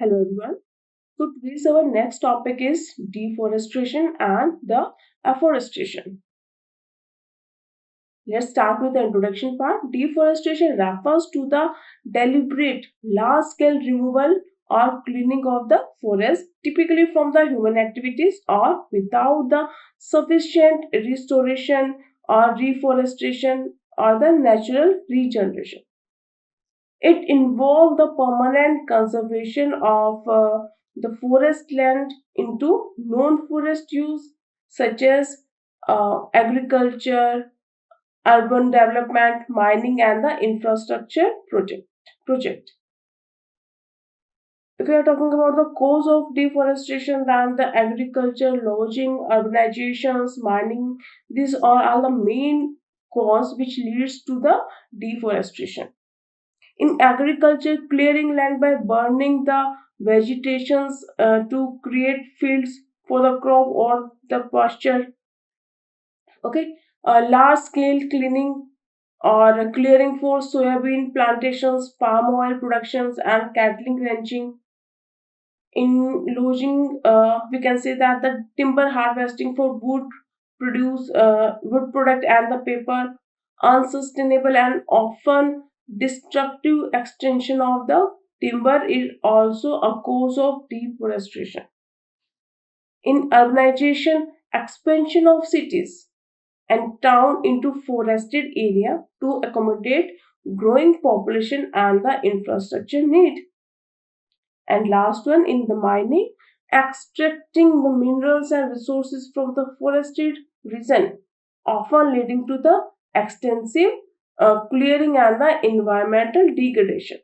Hello everyone. So today's our next topic is deforestation and the afforestation. Let's start with the introduction part. Deforestation refers to the deliberate large-scale removal or cleaning of the forest, typically from the human activities or without the sufficient restoration or reforestation or the natural regeneration. It involved the permanent conservation of the forest land into non-forest use such as agriculture, urban development, mining, and the infrastructure project. If we are talking about the cause of deforestation, then the agriculture, lodging, urbanizations, mining, these are all the main cause which leads to the deforestation. In agriculture, clearing land by burning the vegetations to create fields for the crop or the pasture. Okay, large scale cleaning or clearing for soybean plantations, palm oil productions, and cattle ranching. In lodging, we can say that the timber harvesting for wood product and the paper, unsustainable and often destructive extension of the timber is also a cause of deforestation. In urbanization, expansion of cities and town into forested area to accommodate growing population and the infrastructure need. And last one, in the mining, extracting the minerals and resources from the forested region, often leading to the extensive clearing and the environmental degradation.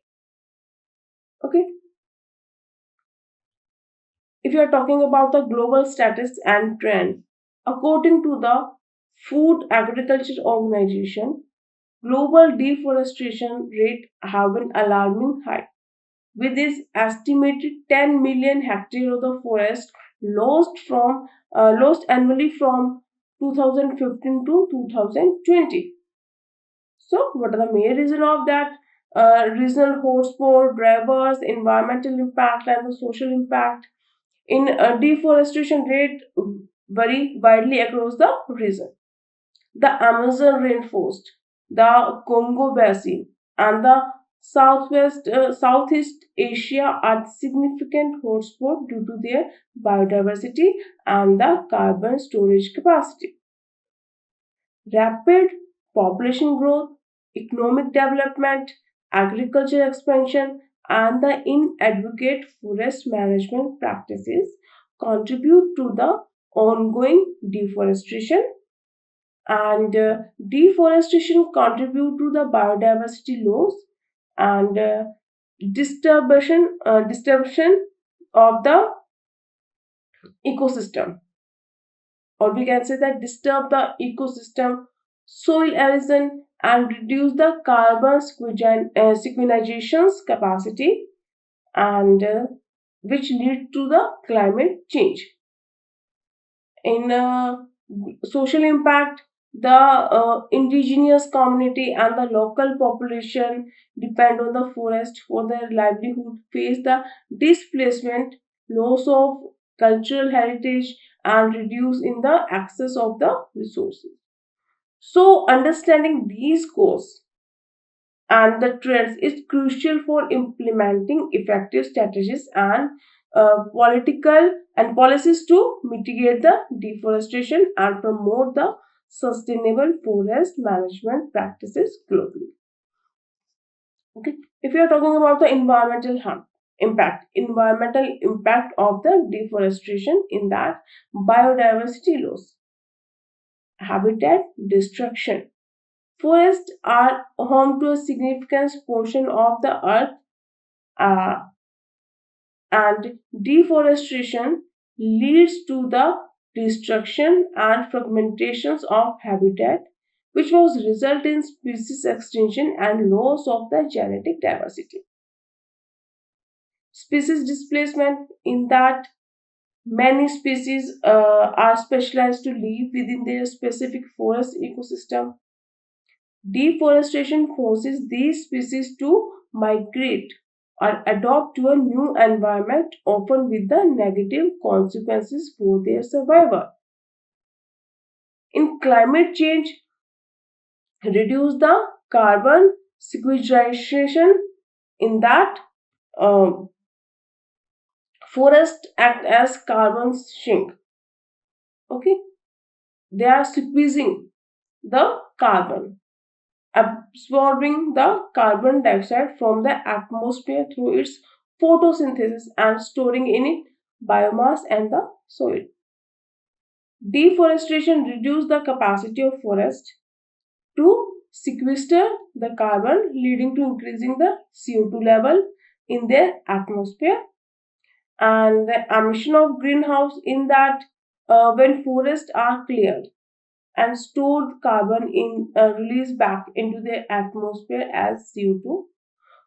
Okay, if you are talking about the global status and trend, according to the Food Agriculture Organization, global deforestation rate have been alarming high, with its estimated 10 million hectares of the forest lost annually from 2015 to 2020. So, what are the main reason of that? Regional hotspot, drivers, environmental impact, and the social impact. In deforestation rate vary widely across the region. The Amazon rainforest, the Congo Basin, and the Southeast Asia are significant hotspots due to their biodiversity and the carbon storage capacity. Rapid population growth, economic development, agriculture expansion, and the inadequate forest management practices contribute to the ongoing deforestation, and deforestation contribute to the biodiversity loss and disturbation of the ecosystem, or we can say that disturb the ecosystem, soil erosion, and reduce the carbon sequestration's capacity, and which lead to the climate change. In social impact, the indigenous community and the local population depend on the forest for their livelihood, face the displacement, loss of cultural heritage, and reduce in the access of the resources. So understanding these causes and the trends is crucial for implementing effective strategies and political and policies to mitigate the deforestation and promote the sustainable forest management practices globally. Okay, if you are talking about the environmental impact of the deforestation, in that biodiversity loss, habitat destruction. Forests are home to a significant portion of the earth, uh, and deforestation leads to the destruction and fragmentations of habitat, which was result in species extinction and loss of the genetic diversity. Species displacement, in that many species are specialized to live within their specific forest ecosystem. Deforestation forces these species to migrate, or adopt to a new environment, often with the negative consequences for their survival. In climate change, reduce the carbon sequestration in that um, forests act as carbon sink. Okay, they are squeezing the carbon, absorbing the carbon dioxide from the atmosphere through its photosynthesis and storing in it biomass and the soil. Deforestation reduces the capacity of forest to sequester the carbon, leading to increasing the CO2 level in their atmosphere, and the emission of greenhouse in that when forests are cleared and stored carbon in released back into the atmosphere as CO2,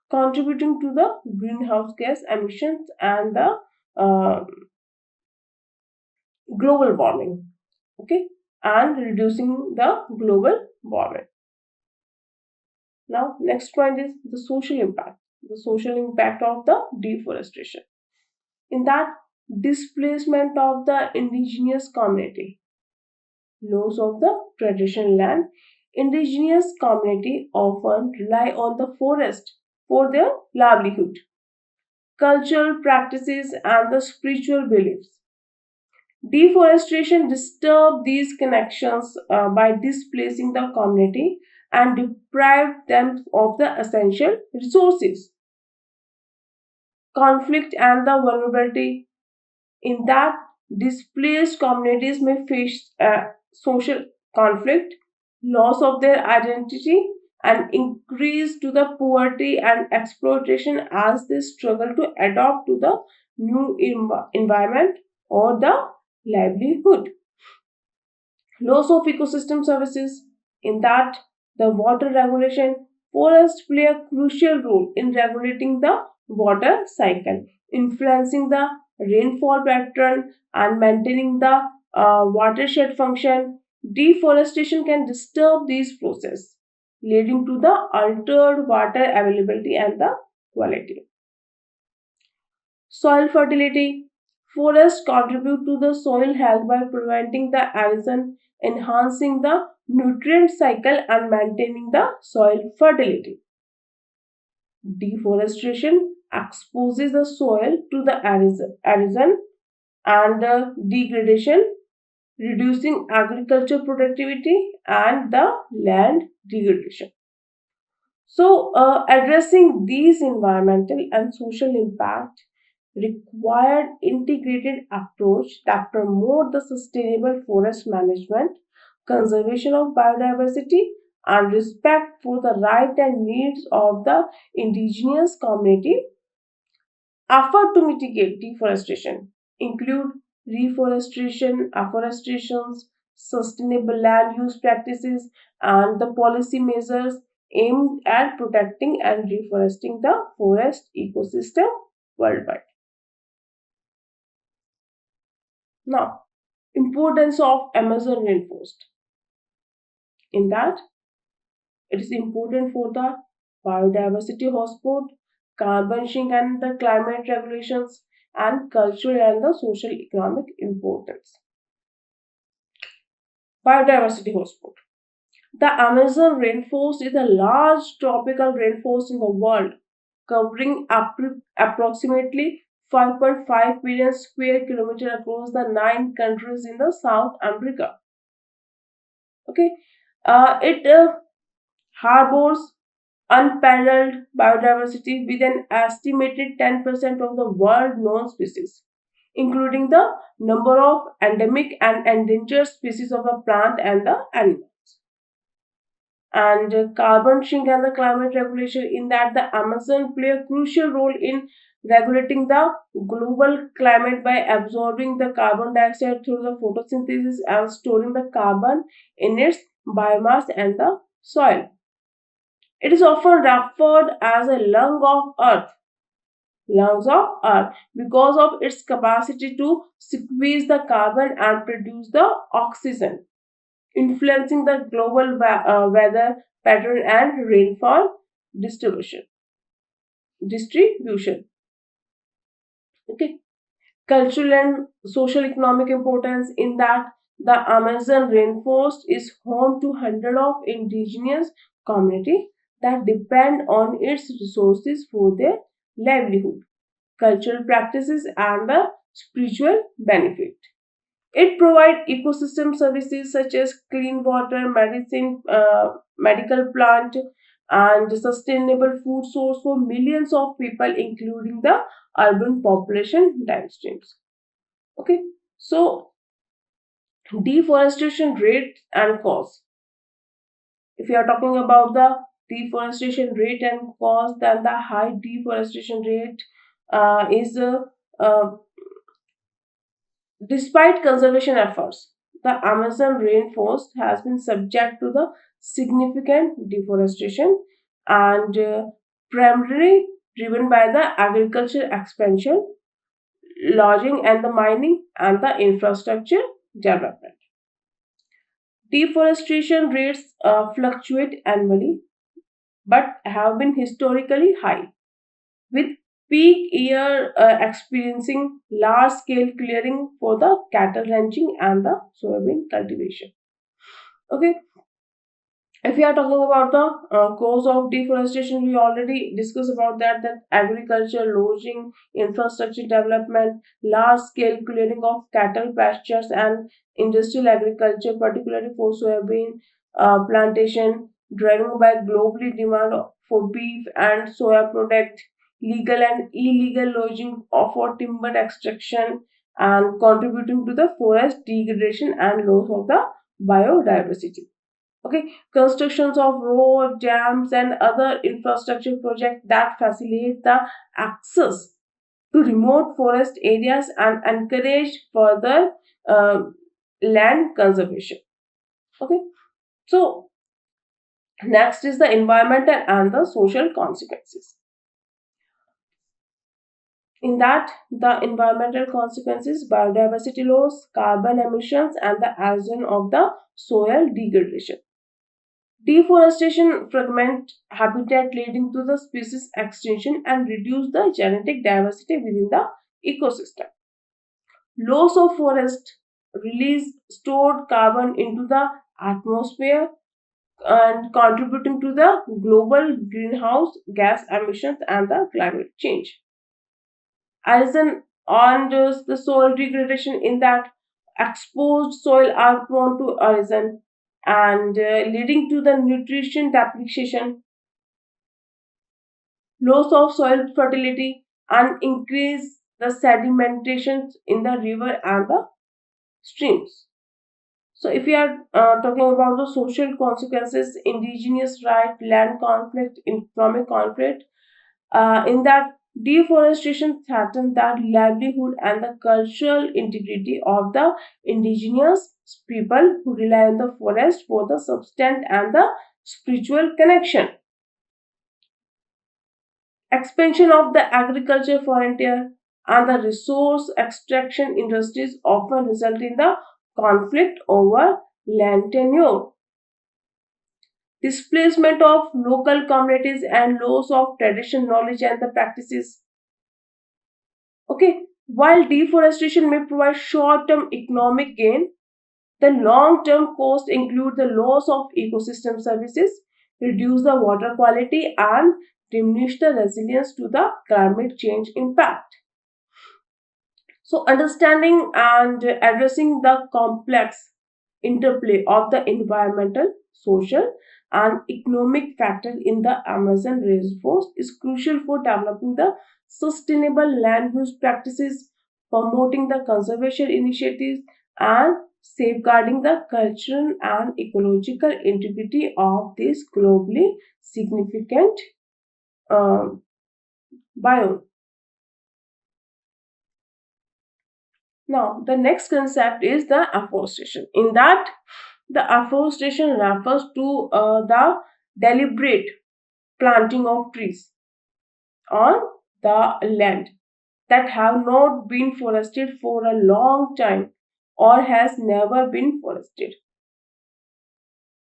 contributing to the greenhouse gas emissions and the uh, global warming. Okay, and reducing the global warming. Now, next point is the social impact. The social impact of the deforestation. In that, displacement of the indigenous community, loss of the traditional land. Indigenous community often rely on the forest for their livelihood, cultural practices, and the spiritual beliefs. Deforestation disturbs these connections by displacing the community and deprive them of the essential resources. Conflict and the vulnerability in that displaced communities may face social conflict, loss of their identity, and increase to the poverty and exploitation as they struggle to adapt to the new environment or the livelihood. Loss of ecosystem services in that the water regulation, forests play a crucial role in regulating the water cycle, influencing the rainfall pattern and maintaining the watershed function. Deforestation can disturb these processes, leading to the altered water availability and the quality. Soil fertility. Forests contribute to the soil health by preventing the erosion, enhancing the nutrient cycle, and maintaining the soil fertility. Deforestation exposes the soil to the erosion and the degradation, reducing agriculture productivity and the land degradation. So, addressing these environmental and social impact required integrated approach that promote the sustainable forest management, conservation of biodiversity, and respect for the right and needs of the indigenous community. Effort to mitigate deforestation include reforestation, afforestations, sustainable land use practices, and the policy measures aimed at protecting and reforesting the forest ecosystem worldwide. Now, importance of Amazon rainforest. In that, it is important for the biodiversity hotspot, carbon sink and the climate regulations, and cultural and the social economic importance. Biodiversity hotspot. The Amazon rainforest is the large tropical rainforest in the world, covering approximately 5.5 billion square kilometers across the 9 countries in the South America. Okay, it harbors unparalleled biodiversity with an estimated 10% of the world known species, including the number of endemic and endangered species of the plant and the animal. And carbon sink and the climate regulation in that the Amazon play a crucial role in regulating the global climate by absorbing the carbon dioxide through the photosynthesis and storing the carbon in its biomass and the soil. It is often referred as a lungs of earth because of its capacity to squeeze the carbon and produce the oxygen, influencing the global weather pattern and rainfall distribution. distribution. Okay, cultural and social economic importance in that the Amazon rainforest is home to hundreds of indigenous communities that depend on its resources for their livelihood, cultural practices, and the spiritual benefit. It provides ecosystem services such as clean water, medical plant, and sustainable food source for millions of people, including the urban population downstreams. Okay, so deforestation rate and cause. If you are talking about the deforestation rate and cause, then the high deforestation rate is despite conservation efforts, the Amazon rainforest has been subject to the significant deforestation and primarily driven by the agricultural expansion, lodging and the mining and the infrastructure development. Deforestation rates fluctuate annually but have been historically high, with peak year experiencing large scale clearing for the cattle ranching and the soybean cultivation. Okay, if we are talking about the cause of deforestation, we already discussed about that agriculture, lodging, infrastructure development, large scale clearing of cattle pastures, and industrial agriculture, particularly for soybean plantation, driven by globally demand for beef and soya product, legal and illegal lodging for timber extraction, and contributing to the forest degradation and loss of the biodiversity. Okay, constructions of road, dams, and other infrastructure projects that facilitate the access to remote forest areas and encourage further uh, land conservation. Okay, so next is the environmental and the social consequences. In that, the environmental consequences, biodiversity loss, carbon emissions, and the erosion of the soil degradation. Deforestation fragment habitat leading to the species extinction and reduce the genetic diversity within the ecosystem. Loss of forest release stored carbon into the atmosphere and contributing to the global greenhouse gas emissions and the climate change. Arisen on the soil degradation in that exposed soil are prone to erosion and leading to the nutrition depletion, loss of soil fertility, and increase the sedimentation in the river and the streams. So, if we are talking about the social consequences, indigenous right, land conflict, economic conflict, in that deforestation threatens the livelihood and the cultural integrity of the indigenous people who rely on the forest for the substance and the spiritual connection. Expansion of the agriculture frontier and the resource extraction industries often result in the conflict over land tenure, displacement of local communities, and loss of traditional knowledge and the practices. Okay, while deforestation may provide short term economic gain, the long term costs include the loss of ecosystem services, reduce the water quality, and diminish the resilience to the climate change impact. So, understanding and addressing the complex interplay of the environmental, social, and economic factors in the Amazon rainforest is crucial for developing the sustainable land use practices, promoting the conservation initiatives, and safeguarding the cultural and ecological integrity of this globally significant um, biome. Now, the next concept is the afforestation. In that, the afforestation refers to the deliberate planting of trees on the land that have not been forested for a long time or has never been forested.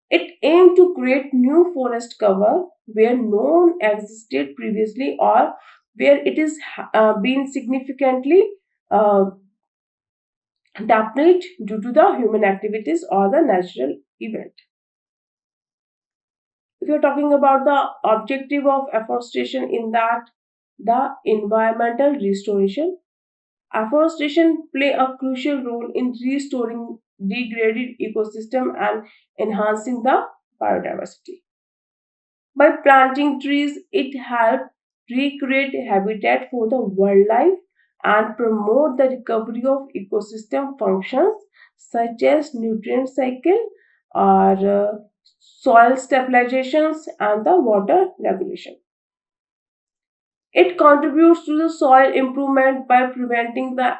It aimed to create new forest cover where none existed previously or where it is been significantly uh, dampened due to the human activities or the natural event. If you're talking about the objective of afforestation, in that the environmental restoration, afforestation play a crucial role in restoring degraded ecosystem and enhancing the biodiversity. By planting trees, it helps recreate habitat for the wildlife and promote the recovery of ecosystem functions such as nutrient cycle or soil stabilizations and the water regulation. It contributes to the soil improvement by preventing the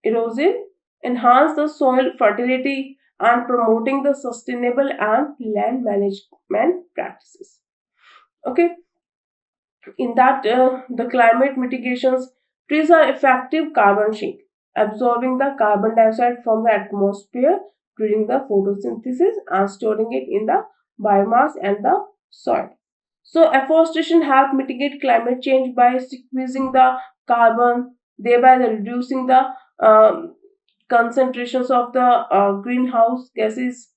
erosion, enhance the soil fertility, and promoting the sustainable and land management practices. Okay, in that the climate mitigations, trees are effective carbon sink, absorbing the carbon dioxide from the atmosphere during the photosynthesis and storing it in the biomass and the soil. So afforestation help mitigate climate change by squeezing the carbon, thereby reducing the um, concentrations of the greenhouse gases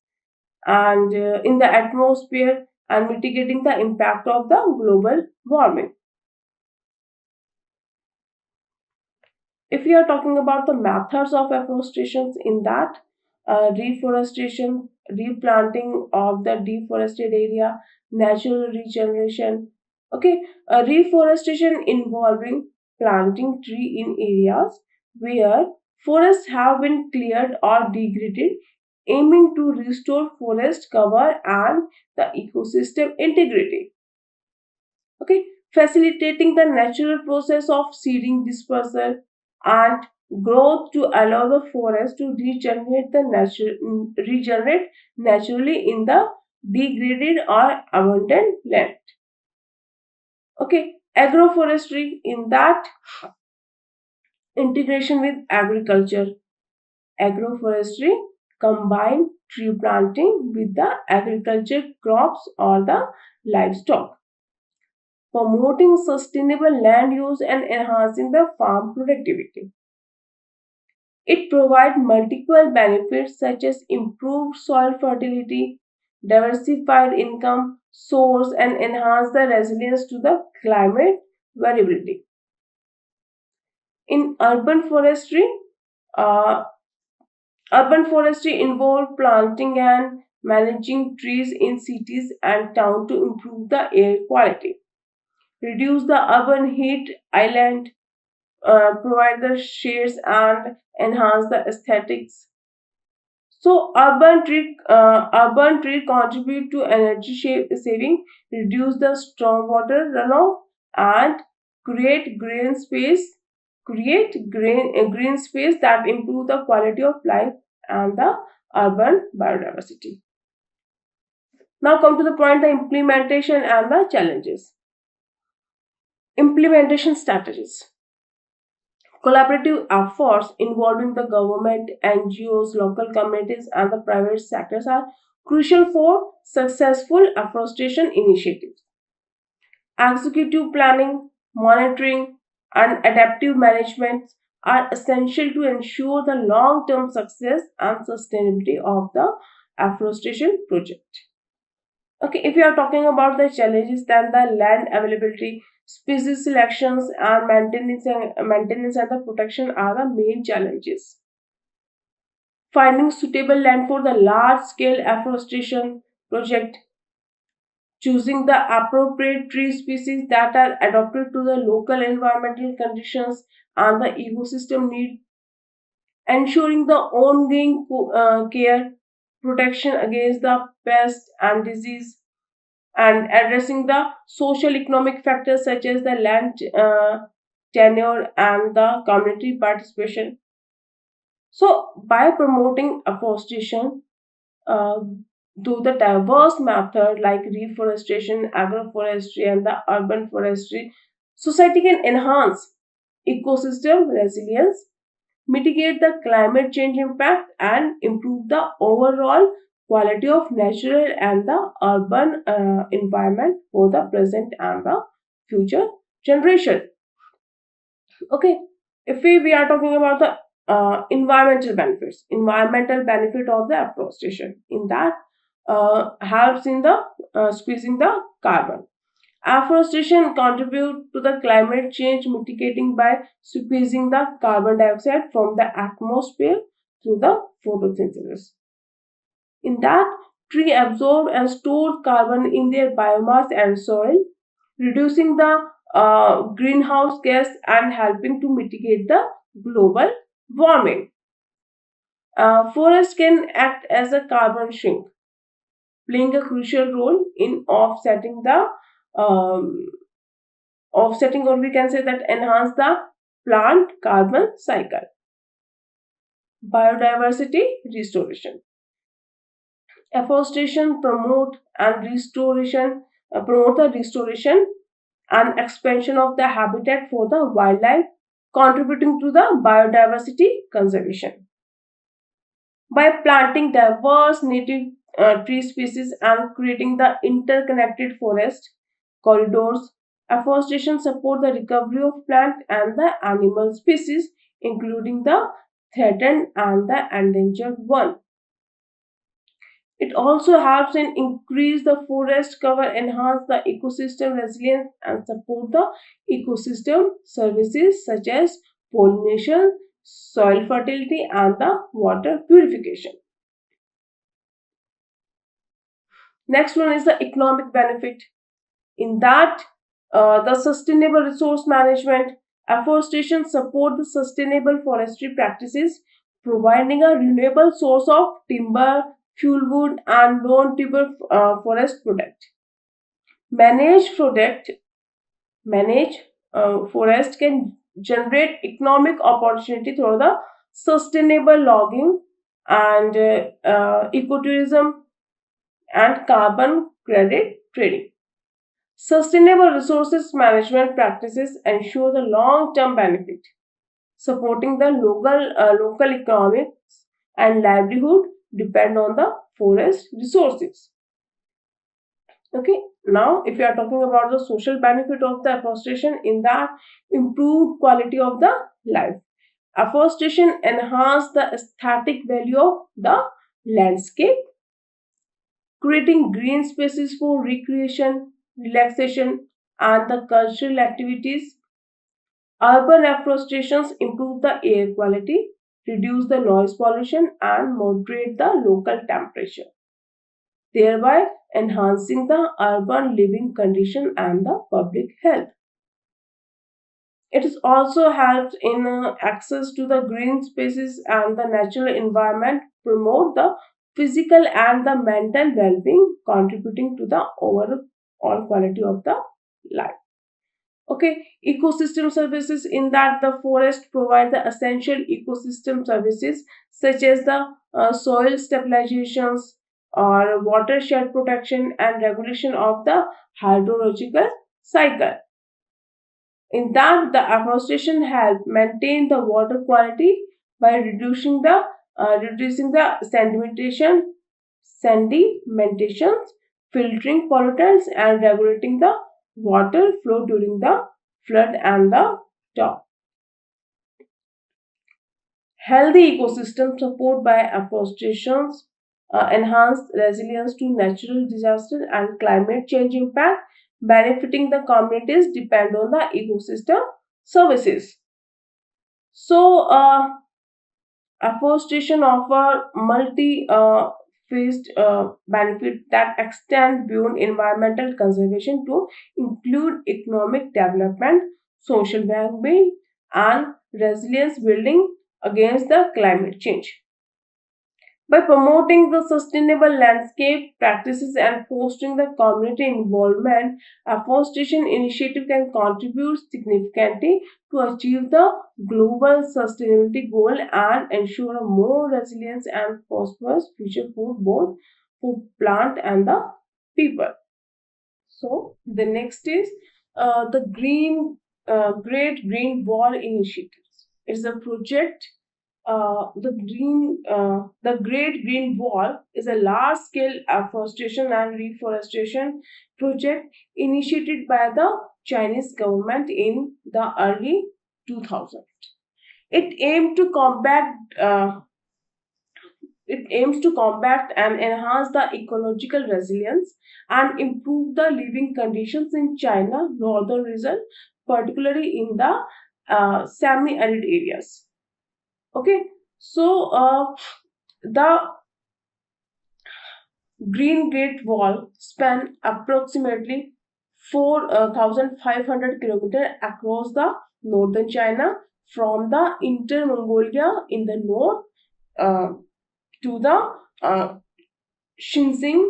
and in the atmosphere and mitigating the impact of the global warming. If we are talking about the methods of afforestation, in that reforestation, replanting of the deforested area, natural regeneration. Okay, reforestation involving planting tree in areas where forests have been cleared or degraded, aiming to restore forest cover and the ecosystem integrity. Okay, facilitating the natural process of seeding dispersal and growth to allow the forest to regenerate naturally in the degraded or abundant land. Okay, agroforestry, in that integration with agriculture. Agroforestry combine tree planting with the agriculture crops or the livestock, promoting sustainable land use and enhancing the farm productivity. It provides multiple benefits such as improved soil fertility, diversified income source, and enhance the resilience to the climate variability. In uh, urban forestry involves planting and managing trees in cities and towns to improve the air quality, reduce the urban heat island, provide the shades and enhance the aesthetics. So urban tree contribute to energy saving, reduce the stormwater runoff, and create green space that improve the quality of life and the urban biodiversity. Now come to the point, the implementation and the challenges. Implementation strategies. Collaborative efforts involving the government, NGOs, local communities, and the private sectors are crucial for successful afforestation initiatives. Executive planning, monitoring, and adaptive management are essential to ensure the long term success and sustainability of the afforestation project. Okay, if you are talking about the challenges, then the land availability, species selections, and maintenance and the protection are the main challenges. Finding suitable land for the large scale afforestation project, choosing the appropriate tree species that are adapted to the local environmental conditions and the ecosystem need, ensuring the ongoing care, protection against the pest and disease, and addressing the social economic factors such as the land tenure and the community participation. So, by promoting afforestation uh, through the diverse method like reforestation, agroforestry, and the urban forestry, society can enhance ecosystem resilience, mitigate the climate change impact, and improve the overall quality of natural and the urban environment for the present and the future generation. Okay, if we are talking about the environmental benefit of the afforestation, in that helps in the squeezing the carbon. Afforestation contribute to the climate change mitigating by squeezing the carbon dioxide from the atmosphere through the photosynthesis. In that, tree absorb and store carbon in their biomass and soil, reducing the greenhouse gas and helping to mitigate the global warming. Forests can act as a carbon sink, playing a crucial role in um, offsetting, or we can say that enhance the plant carbon cycle. Biodiversity restoration. Afforestation promote the restoration and expansion of the habitat for the wildlife, contributing to the biodiversity conservation. By planting diverse native tree species and creating the interconnected forest corridors, afforestation support the recovery of plant and the animal species, including the threatened and the endangered one. It also helps in increase the forest cover, enhance the ecosystem resilience, and support the ecosystem services such as pollination, soil fertility, and the water purification. Next one is the economic benefit. In that, the sustainable resource management, afforestation support the sustainable forestry practices, providing a renewable source of timber, fuel wood, and non-timber forest product. Managed product manage forest can generate economic opportunity through the sustainable logging and ecotourism and carbon credit trading. Sustainable resources management practices ensure the long-term benefit, supporting the local economics and livelihood depend on the forest resources. Okay, now if you are talking about the social benefit of the afforestation, in that improved quality of the life. Afforestation enhance the aesthetic value of the landscape, creating green spaces for recreation, relaxation, and the cultural activities. Urban afforestations improve the air quality, reduce the noise pollution, and moderate the local temperature, thereby enhancing the urban living condition and the public health. It is also helps in access to the green spaces and the natural environment, promote the physical and the mental well-being, contributing to the overall quality of the life. Okay, ecosystem services, in that the forest provide the essential ecosystem services such as the soil stabilizations or watershed protection and regulation of the hydrological cycle. In that, the afforestation help maintain the water quality by reducing the sedimentations, filtering pollutants, and regulating the water flow during the flood and the storm. Healthy ecosystem support by afforestation enhance resilience to natural disaster and climate change impact, benefiting the communities depend on the ecosystem services. So, afforestation offer faced benefit that extend beyond environmental conservation to include economic development, social well-being, and resilience building against the climate change. By promoting the sustainable landscape practices and fostering the community involvement, afforestation initiative can contribute significantly to achieve the global sustainability goal and ensure a more resilient and prosperous future for both for plant and the people. So the next is the Great Green Wall Initiative. It's a project The Great Green Wall is a large-scale afforestation and reforestation project initiated by the Chinese government in the early 2000s. It aimed to combat it aims to combat and enhance the ecological resilience and improve the living conditions in China northern region, particularly in the semi-arid areas. Okay, so the Green Great Wall span approximately 4,500 kilometers across the northern China from the Inner Mongolia in the north uh, to the Xinjiang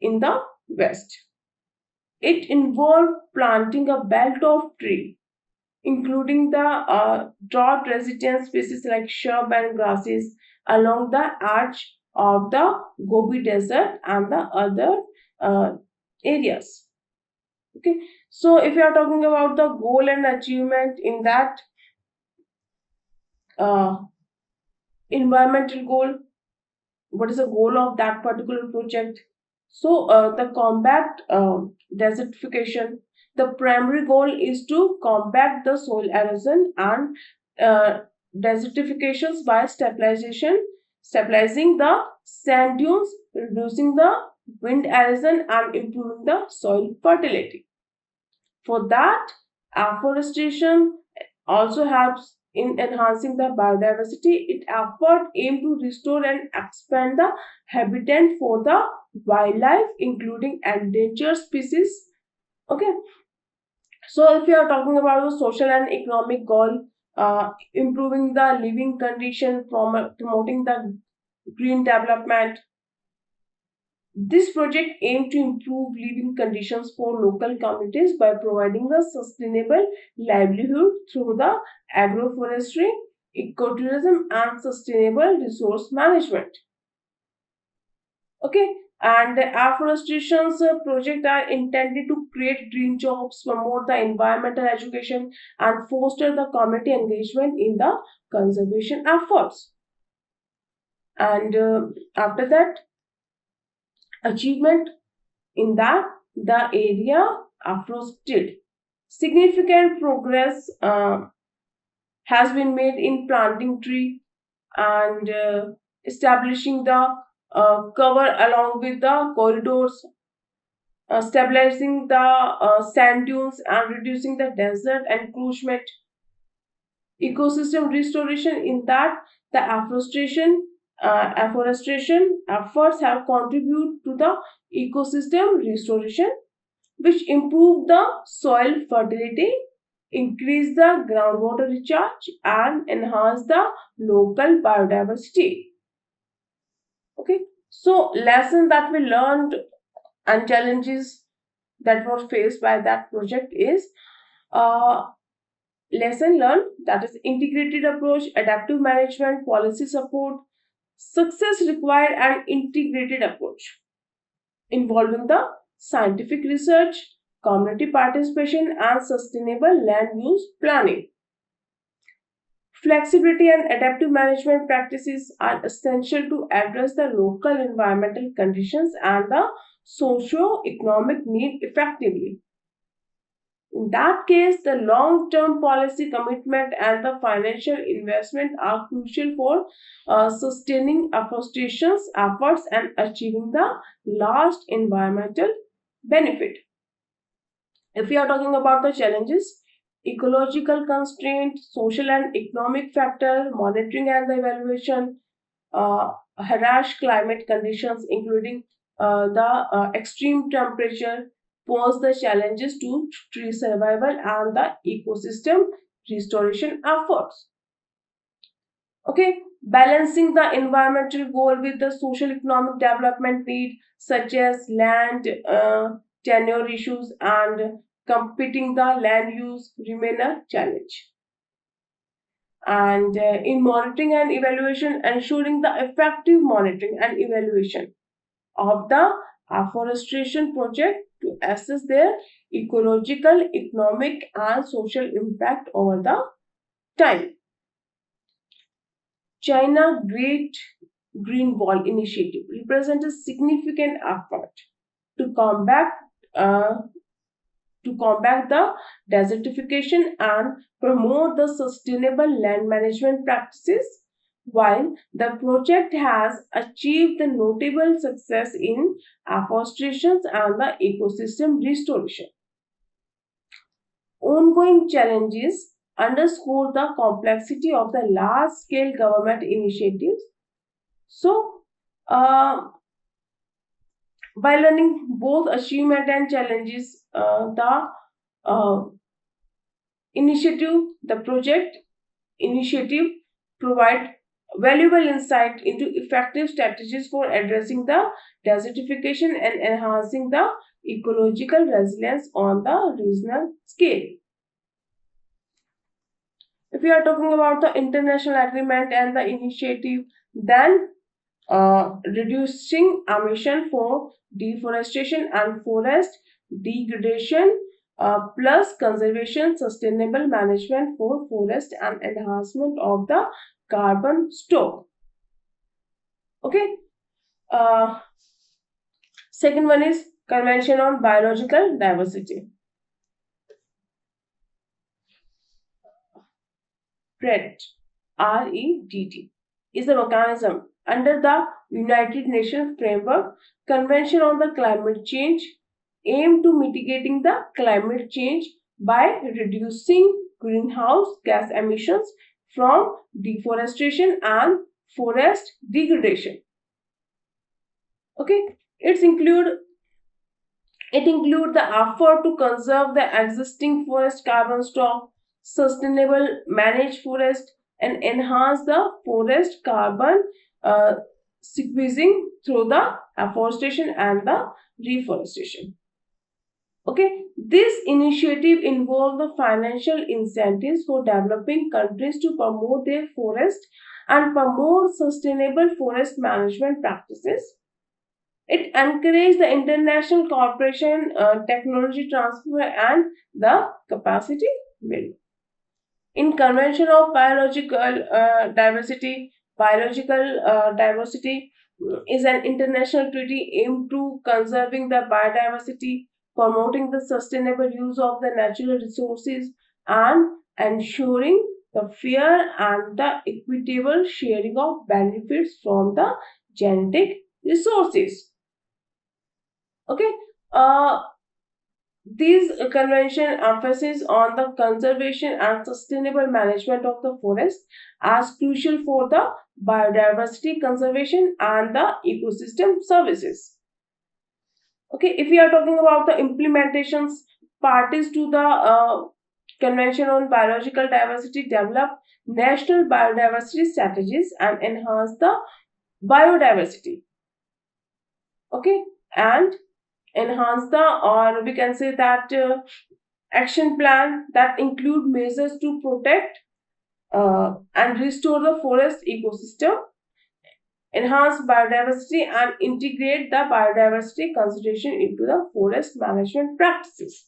in the west. It involved planting a belt of tree, including the drought-resistant species like shrub and grasses along the edge of the Gobi Desert and the other uh, areas. Okay, so if you are talking about the goal and achievement in that uh, environmental goal, what is the goal of that particular project? So the combat desertification, the primary goal is to combat the soil erosion and uh, desertifications by stabilizing the sand dunes, reducing the wind erosion and improving the soil fertility. For that, afforestation also helps in enhancing the biodiversity. Its effort aim to restore and expand the habitat for the wildlife, including endangered species. Okay, so if you are talking about the social and economic goal, improving the living condition, promoting the green development, this project aimed to improve living conditions for local communities by providing a sustainable livelihood through the agroforestry, ecotourism, and sustainable resource management. Okay, and the afforestation's project are intended to create green jobs, promote the environmental education, and foster the community engagement in the conservation efforts. And after that, achievement in that the area afforested. Significant progress has been made in planting tree and establishing the cover along with the corridors, stabilizing the sand dunes and reducing the desert encroachment, ecosystem restoration in that the afforestation efforts have contributed to the ecosystem restoration which improve the soil fertility, increase the groundwater recharge, and enhance the local biodiversity. Okay, so lessons that we learned and challenges that were faced by that project is uh, lesson learned, that is integrated approach, adaptive management, policy support, success required an integrated approach involving the scientific research, community participation, and sustainable land use planning. Flexibility and adaptive management practices are essential to address the local environmental conditions and the socio-economic need effectively. In that case, the long term policy commitment and the financial investment are crucial for sustaining afforestation's efforts and achieving the last environmental benefit. If we are talking about the challenges, ecological constraint, social and economic factor, monitoring and the evaluation, harsh climate conditions, including the extreme temperature, pose the challenges to tree survival and the ecosystem restoration efforts. Okay, balancing the environmental goal with the social economic development need, such as land tenure issues and competing the land use, remain a challenge. And in monitoring and evaluation, ensuring the effective monitoring and evaluation of the afforestation project to assess their ecological, economic, and social impact over the time. China Great Green Wall Initiative represents a significant effort to combat uh, the desertification and promote the sustainable land management practices. While the project has achieved the notable success in afforestation and the ecosystem restoration, ongoing challenges underscore the complexity of the large scale government initiatives. So, uh, by learning both achievement and challenges, the uh, the project initiative provide valuable insight into effective strategies for addressing the desertification and enhancing the ecological resilience on the regional scale. If we are talking about the international agreement and the initiative, then reducing emission for deforestation and forest degradation, plus conservation, sustainable management for forest and enhancement of the carbon stock. Okay. Uh, Second one is Convention on Biological Diversity. REDD, REDD is a mechanism under the United Nations Framework Convention on the Climate Change aimed to mitigating the climate change by reducing greenhouse gas emissions from deforestation and forest degradation. Okay, it includes the effort to conserve the existing forest carbon stock, sustainable manage forest, and enhance the forest carbon uh, sequestering through the afforestation and the reforestation. Okay, this initiative involves the financial incentives for developing countries to promote their forest and promote sustainable forest management practices. It encouraged the international cooperation, technology transfer, and the capacity building. In Convention of Biological diversity is an international treaty aimed to conserving the biodiversity, promoting the sustainable use of the natural resources, and ensuring the fair and the equitable sharing of benefits from the genetic resources. Okay. Uh, these convention emphasis on the conservation and sustainable management of the forest as crucial for the biodiversity conservation and the ecosystem services. Okay, if we are talking about the implementations, parties to the Convention on Biological Diversity develop national biodiversity strategies and enhance the biodiversity. Okay, and enhance the, or we can say that action plan that include measures to protect and restore the forest ecosystem, enhance biodiversity, and integrate the biodiversity consideration into the forest management practices.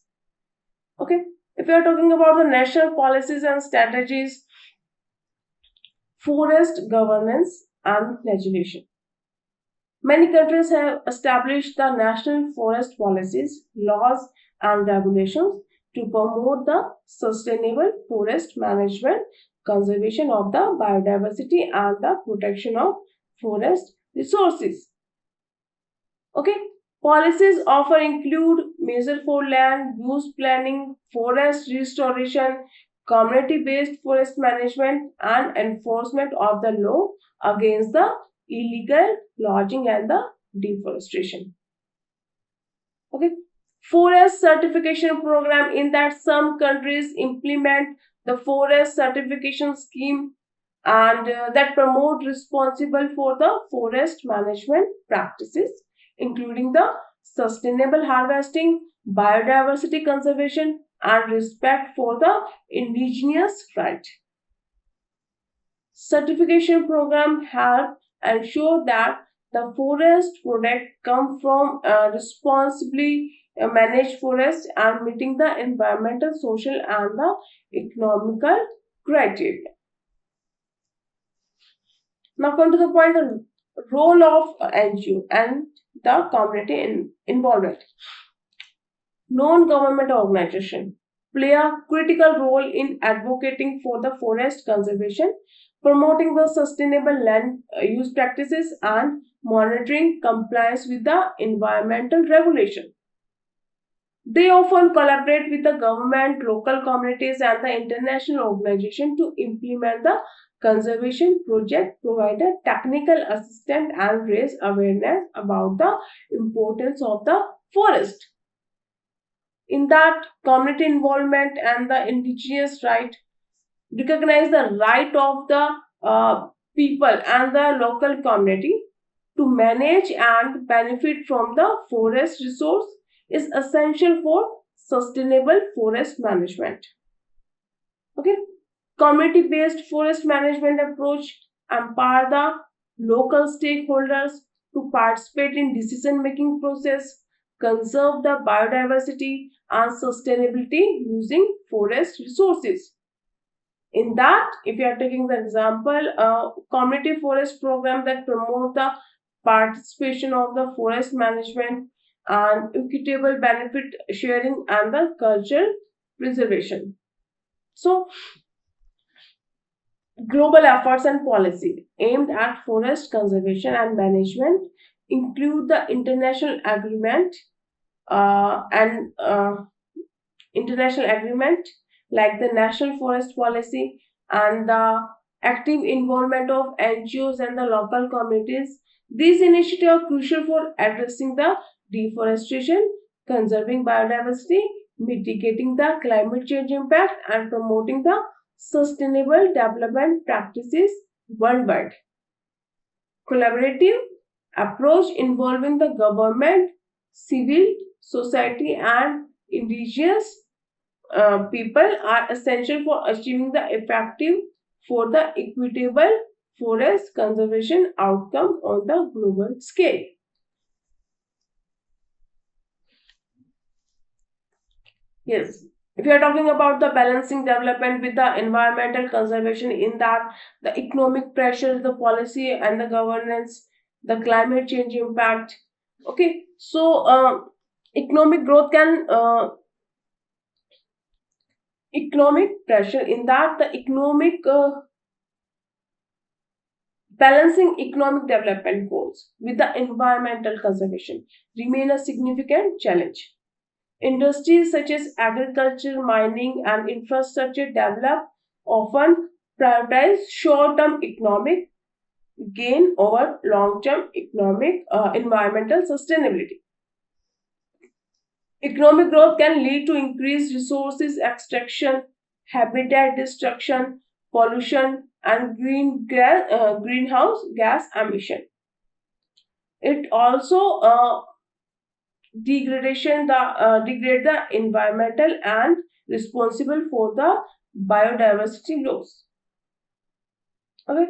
Okay, if we are talking about the national policies and strategies, forest governance and legislation. Many countries have established the national forest policies, laws, and regulations to promote the sustainable forest management, conservation of the biodiversity, and the protection of forest resources. Okay, policies often include measures for land use planning, forest restoration, community based forest management, and enforcement of the law against the illegal logging and the deforestation. Okay, forest certification program, in that some countries implement the forest certification scheme and that promote responsible for the forest management practices, including the sustainable harvesting, biodiversity conservation, and respect for the indigenous right. Certification program help ensure that the forest product come from responsibly managed forest and meeting the environmental, social, and the economical criteria. Now come to the point, the role of NGO and the community involvement. Non-government organizations play a critical role in advocating for the forest conservation, promoting the sustainable land use practices, and monitoring compliance with the environmental regulation. They often collaborate with the government, local communities, and the international organization to implement the conservation project, provide a technical assistance, and raise awareness about the importance of the forest. In that, community involvement and the indigenous right recognize the right of the people and the local community to manage and benefit from the forest resource is essential for sustainable forest management. Okay, community based forest management approach empower the local stakeholders to participate in decision making process, conserve the biodiversity and sustainability using forest resources. In that, if you are taking the example, community forest program that promote the participation of the forest management and equitable benefit sharing and the cultural preservation. So, global efforts and policy aimed at forest conservation and management include the and international agreement like the National Forest Policy and the active involvement of NGOs and the local communities. These initiatives are crucial for addressing the deforestation, conserving biodiversity, mitigating the climate change impact, and promoting the sustainable development practices worldwide. Collaborative approach involving the government, civil society, and indigenous people are essential for achieving the effective for the equitable forest conservation outcome on the global scale. Yes. If you are talking about the balancing development with the environmental conservation, in that the economic pressure, the policy and the governance, the climate change impact. Okay, so economic growth can economic pressure in that the economic balancing economic development goals with the environmental conservation remain a significant challenge. Industries such as agriculture, mining, and infrastructure develop often prioritize short-term economic gain over long-term economic environmental sustainability. Economic growth can lead to increased resources extraction, habitat destruction, pollution, and greenhouse gas emission. It also degrade the environmental and responsible for the biodiversity loss. Okay,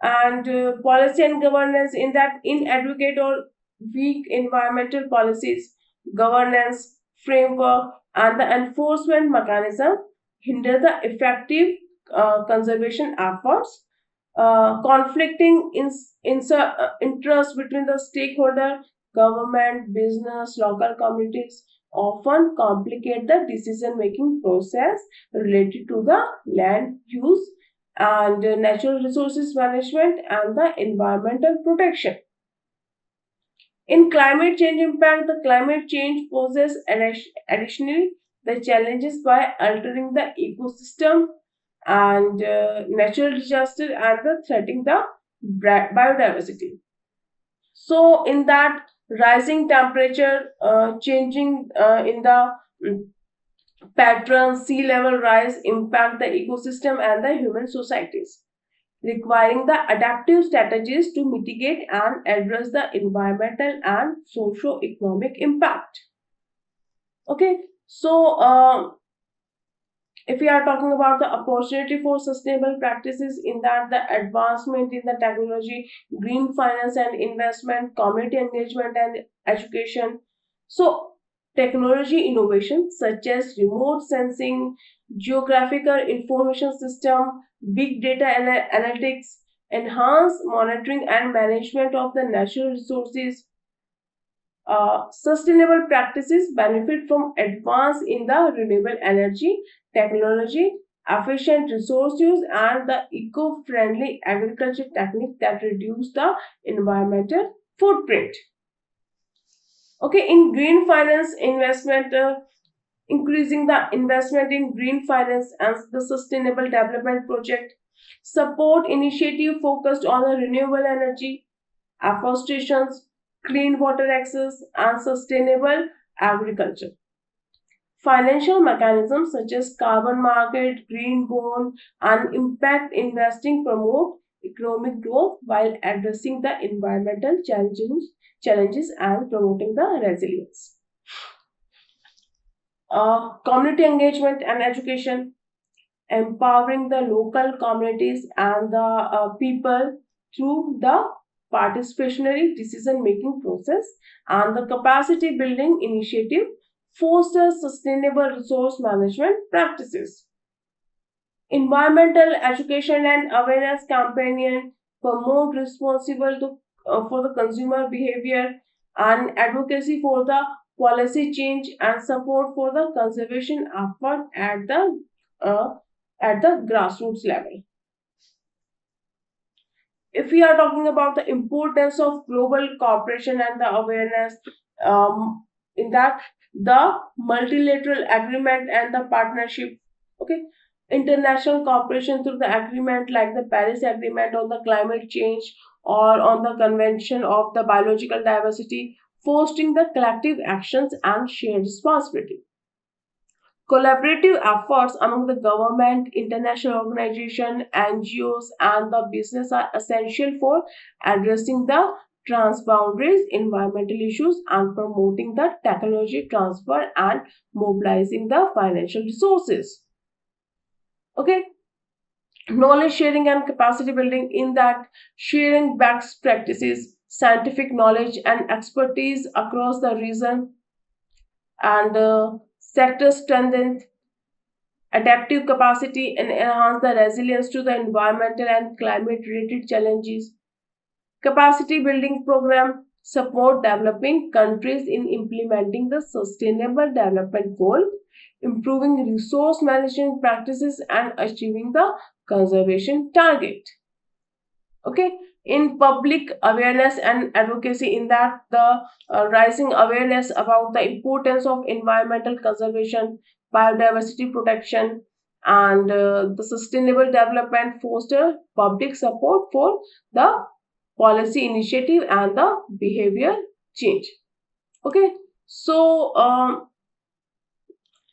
and policy and governance in that inadequate or weak environmental policies, governance framework, and the enforcement mechanism hinder the effective conservation efforts. Conflicting interests between the stakeholder, government, business, local communities often complicate the decision making process related to the land use and natural resources management and the environmental protection. In climate change impact, the climate change poses additionally the challenges by altering the ecosystem and natural disaster and the threatening the biodiversity. So, in that rising temperature, changing in the patterns, sea level rise impact the ecosystem and the human societies, requiring the adaptive strategies to mitigate and address the environmental and socio-economic impact. Okay, so if we are talking about the opportunity for sustainable practices, in that the advancement in the technology, green finance and investment, community engagement and education. So technology innovations such as remote sensing, geographical information system, big data analytics, enhance monitoring and management of the natural resources. Sustainable practices benefit from advance in the renewable energy technology, efficient resource use, and the eco-friendly agriculture techniques that reduce the environmental footprint. Okay, in green finance investment, increasing the investment in green finance and the sustainable development project, support initiative focused on the renewable energy, afforestation, clean water access, and sustainable agriculture. Financial mechanisms such as carbon market, green bond, and impact investing promote economic growth while addressing the environmental challenges and promoting the resilience. Community engagement and education, empowering the local communities and the people through the participatory decision making process and the capacity building initiative fosters sustainable resource management practices. Environmental education and awareness campaign promote for the consumer behavior and advocacy for the policy change and support for the conservation effort uh, at the grassroots level. If we are talking about the importance of global cooperation and the awareness, in that the multilateral agreement and the partnership, okay, international cooperation through the agreement like the Paris Agreement on the climate change or on the Convention of the Biological Diversity, fostering the collective actions and shared responsibility. Collaborative efforts among the government, international organizations, NGOs, and the business are essential for addressing the transboundaries environmental issues and promoting the technology transfer and mobilizing the financial resources. Okay, knowledge sharing and capacity building, in that sharing best practices, scientific knowledge, and expertise across the region and sector strengthen adaptive capacity and enhance the resilience to the environmental and climate related challenges. Capacity building program support developing countries in implementing the sustainable development goal, improving resource management practices and achieving the conservation target. Okay, in public awareness and advocacy, in that the rising awareness about the importance of environmental conservation, biodiversity protection, and the sustainable development foster public support for the policy initiative and the behavior change. Okay, so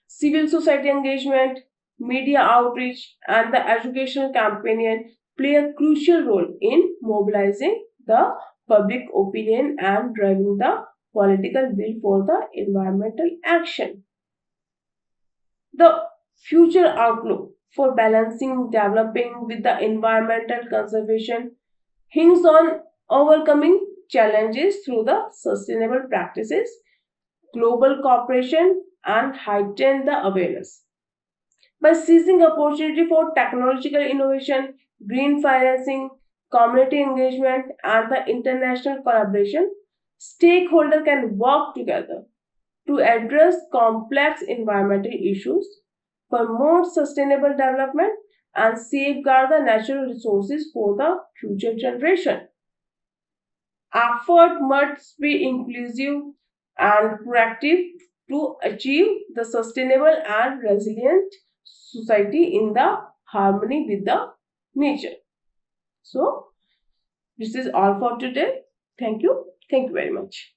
civil society engagement, media outreach, and the educational campaign play a crucial role in mobilizing the public opinion and driving the political will for the environmental action. The future outlook for balancing developing with the environmental conservation hinges on overcoming challenges through the sustainable practices, global cooperation, and heighten the awareness. By seizing opportunity for technological innovation, green financing, community engagement, and the international collaboration, stakeholders can work together to address complex environmental issues, promote sustainable development, and safeguard the natural resources for the future generation. Effort must be inclusive and proactive to achieve the sustainable and resilient society in the harmony with the nature. So, this is all for today. Thank you. Thank you very much.